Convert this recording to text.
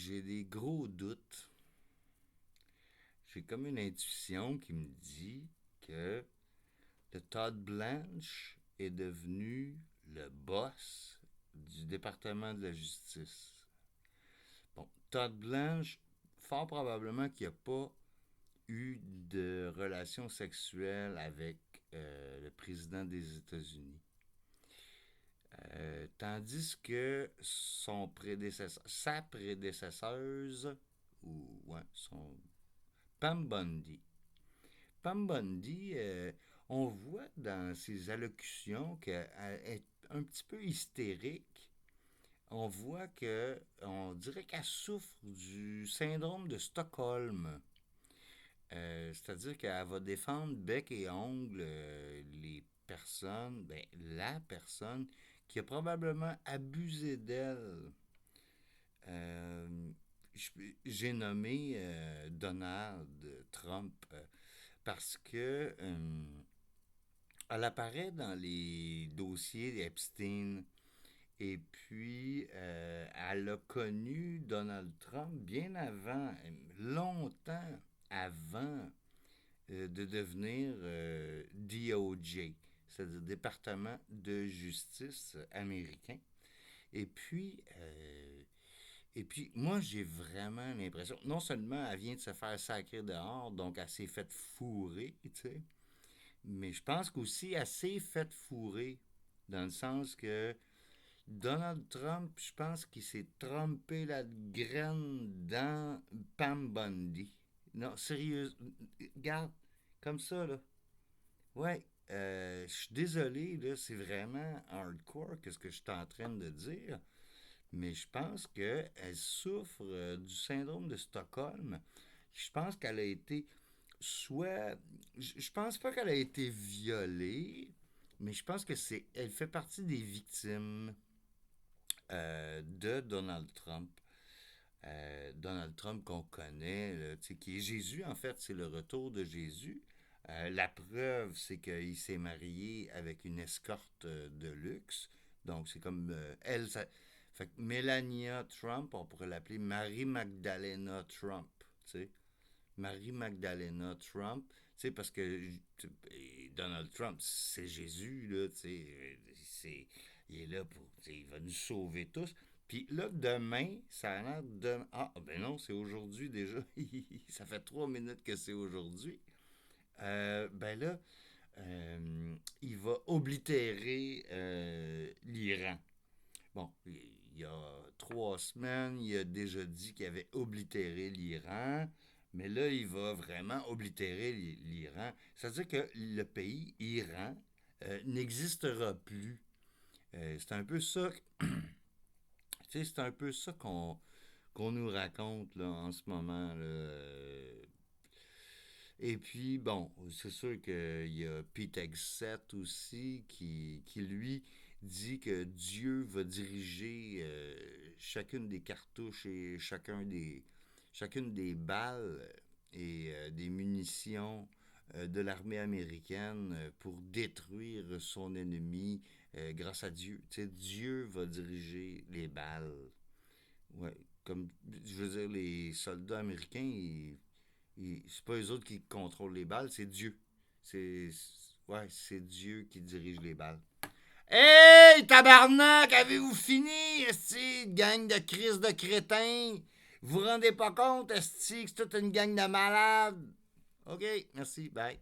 j'ai des gros doutes. J'ai comme une intuition qui me dit que le Todd Blanche est devenu le boss du département de la justice. Bon, Todd Blanche, fort probablement qu'il n'a pas eu de relation sexuelle avec le président des États-Unis. Tandis que sa prédécesseuse, ou ouais, Pam Bondi. Pam Bondi, on voit dans ses allocutions qu'elle est un petit peu hystérique. On voit on dirait qu'elle souffre du syndrome de Stockholm. C'est-à-dire qu'elle va défendre bec et ongle les personnes, la personne qui a probablement abusé d'elle. Euh, j'ai nommé Donald Trump parce que elle apparaît dans les dossiers Epstein et puis elle a connu Donald Trump bien avant, longtemps avant de devenir DOJ, c'est-à-dire Département de justice américain. Et puis, moi, j'ai vraiment l'impression, non seulement elle vient de se faire sacrer dehors, donc elle s'est faite fourrer, tu sais, mais je pense qu'aussi elle s'est faite fourrer, dans le sens que Donald Trump, je pense qu'il s'est trompé la graine dans Pam Bondi. Non, sérieux, regarde, comme ça, là. Ouais, je suis désolé, là, c'est vraiment hardcore, qu'est-ce que je suis en train de dire. Mais je pense qu'elle souffre du syndrome de Stockholm. Je pense qu'elle a été soit. Je pense pas qu'elle a été violée, mais je pense que elle fait partie des victimes de Donald Trump. Donald Trump qu'on connaît, là, qui est Jésus, en fait, c'est le retour de Jésus. La preuve, c'est qu'il s'est marié avec une escorte de luxe. Donc, c'est comme elle. Fait que Melania Trump, on pourrait l'appeler Marie Magdalena Trump. T'sais. Marie Magdalena Trump. Parce que Donald Trump, c'est Jésus, là. Il est là pour. Il va nous sauver tous. Puis là, demain, ça a l'air de. Ah, ben non, c'est aujourd'hui déjà. Ça fait 3 minutes que c'est aujourd'hui. Ben là, il va oblitérer l'Iran. Bon, il y a 3 semaines, il a déjà dit qu'il avait oblitéré l'Iran, mais là, il va vraiment oblitérer l'Iran. C'est-à-dire que le pays, Iran, n'existera plus. C'est un peu ça, c'est un peu ça qu'on nous raconte là, en ce moment. Là. Et puis, bon, c'est sûr qu'il y a Pete Hegseth aussi qui, lui, dit que Dieu va diriger chacune des cartouches et chacune des balles et des munitions de l'armée américaine pour détruire son ennemi grâce à Dieu. Tu sais, Dieu va diriger les balles. Ouais, comme, je veux dire, les soldats américains, c'est pas eux autres qui contrôlent les balles, c'est Dieu. C'est, ouais, c'est Dieu qui dirige les balles. Hey, tabarnak, avez-vous fini, esti, gang de crise de crétins? Vous vous rendez pas compte, esti, que c'est toute une gang de malades? OK, merci, bye.